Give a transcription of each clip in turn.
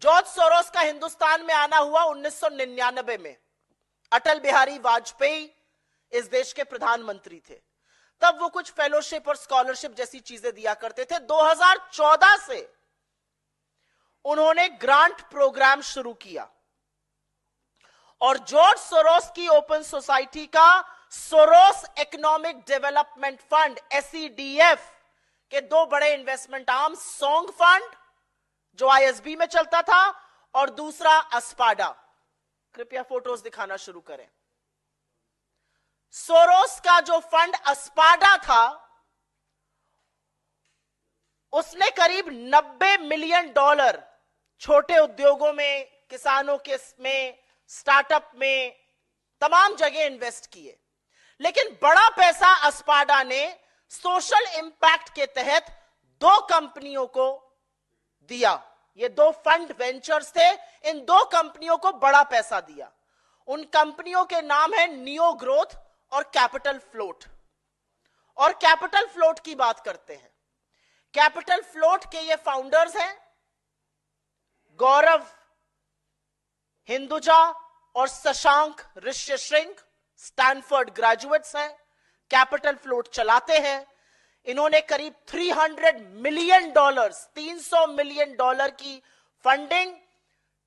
George Soros का हिंदुस्तान में आना हुआ 1999 में। अटल बिहारी वाजपेयी इस देश के प्रधानमंत्री थे। तब वो कुछ फेलोशिप और स्कॉलरशिप जैसी चीजें दिया करते थे। 2014 से उन्होंने ग्रांट प्रोग्राम शुरू किया और जॉर्ज सोरोस की ओपन सोसाइटी का Soros economic development fund SEDF के दो बड़े इन्वेस्टमेंट आर्म, सोंग फंड जो ISB में चलता था और दूसरा अस्पाडा। कृपया फोटोज दिखाना शुरू करें। सोरोस का जो फंड अस्पाडा था उसने करीब $90 मिलियन छोटे उद्योगों में, किसानों के में, स्टार्टअप में, तमाम जगह इन्वेस्ट किए। लेकिन बड़ा पैसा अस्पाडा ने सोशल इंपैक्ट के तहत दो कंपनियों को दिया। ये दो फंड वेंचर्स थे, इन दो कंपनियों को बड़ा पैसा दिया। उन कंपनियों के नाम है नियो ग्रोथ और कैपिटल फ्लोट। और कैपिटल फ्लोट की बात करते हैं। कैपिटल फ्लोट के ये फाउंडर्स हैं गौरव हिंदुजा और शशांक ऋष्यशृंग, स्टैनफोर्ड ग्रेजुएट्स हैं, कैपिटल फ्लोट चलाते हैं। इन्होंने करीब $300 मिलियन, $300 मिलियन की फंडिंग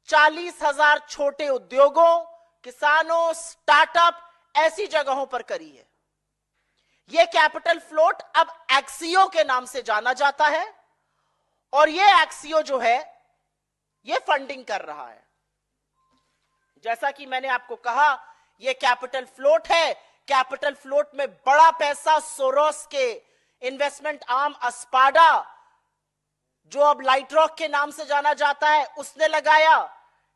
40,000 छोटे उद्योगों, किसानों, स्टार्टअप ऐसी जगहों पर करी है। यह कैपिटल फ्लोट अब एक्सियो के नाम से जाना जाता है और यह एक्सियो जो है यह फंडिंग कर रहा है। जैसा कि मैंने आपको कहा, यह कैपिटल फ्लोट है। कैपिटल फ्लोट में बड़ा पैसा सोरोस के इन्वेस्टमेंट आर्म अस्पाडा, जो अब लाइट रॉक के नाम से जाना जाता है, उसने लगाया।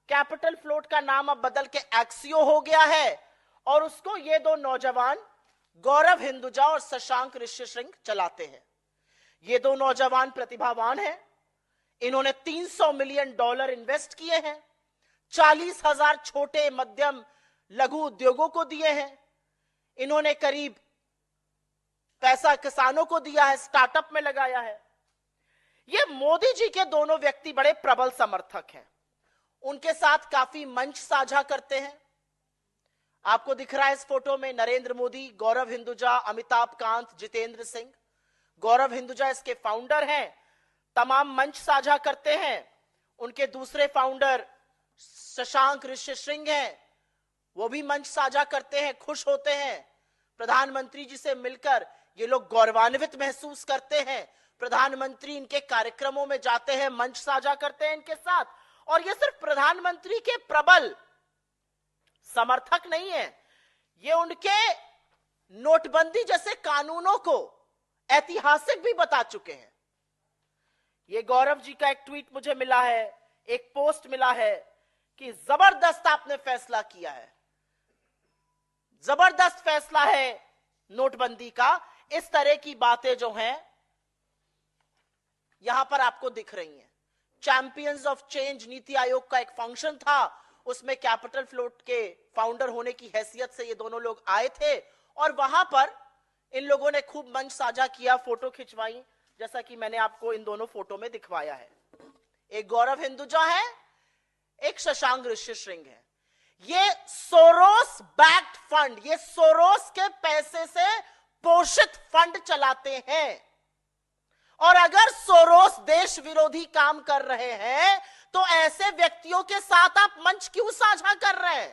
कैपिटल फ्लोट का नाम अब बदल के एक्सियो हो गया है और उसको ये दो नौजवान गौरव हिंदुजा और शशांक ऋष्यशृंग चलाते हैं। ये दो नौजवान प्रतिभावान हैं। इन्होंने $300 मिलियन इन्वेस्ट किए हैं, 40,000 छोटे मध्यम लघु उद्योगों को दिए हैं। इन्होंने करीब पैसा किसानों को दिया है, स्टार्टअप में लगाया है। ये मोदी जी के दोनों व्यक्ति बड़े प्रबल समर्थक हैं। उनके साथ काफी मंच साझा करते हैं। आपको दिख रहा है इस फोटो में नरेंद्र मोदी, गौरव हिंदुजा, अमिताभ कांत, जितेंद्र सिंह। गौरव हिंदुजा इसके फाउंडर हैं, तमाम मंच साझा करते हैं। उनके दूसरे फाउंडर शशांक ऋष्यशृंग हैं, वो भी मंच साझा करते हैं, खुश होते हैं। प्रधानमंत्री जी से मिलकर ये लोग गौरवान्वित महसूस करते हैं। प्रधानमंत्री इनके कार्यक्रमों में जाते हैं, मंच साझा करते हैं इनके साथ। और ये सिर्फ प्रधानमंत्री के प्रबल समर्थक नहीं है, ये उनके नोटबंदी जैसे कानूनों को ऐतिहासिक भी बता चुके हैं। ये गौरव जी का एक ट्वीट मुझे मिला है, एक पोस्ट मिला है कि जबरदस्त आपने फैसला किया है, जबरदस्त फैसला है नोटबंदी का। इस तरह की बातें जो हैं यहां पर आपको दिख रही हैं। Champions of change NITI Aayog का एक फंक्शन था, उसमें कैपिटल फ्लोट के फाउंडर होने की हैसियत से ये दोनों लोग आए थे और वहां पर इन लोगों ने खूब मंच साझा किया, फोटो खिंचवाई, जैसा कि मैंने आपको इन दोनों फोटो में दिखवाया है। एक गौरव हिंदुजा है, एक शशांक ऋष्यशृंग है। ये सोरोस बैक्ड फंड, ये सोरोस के पैसे से पोषित फंड चलाते हैं। और अगर सोरोस देश विरोधी काम कर रहे हैं तो ऐसे व्यक्तियों के साथ आप मंच क्यों साझा कर रहे हैं?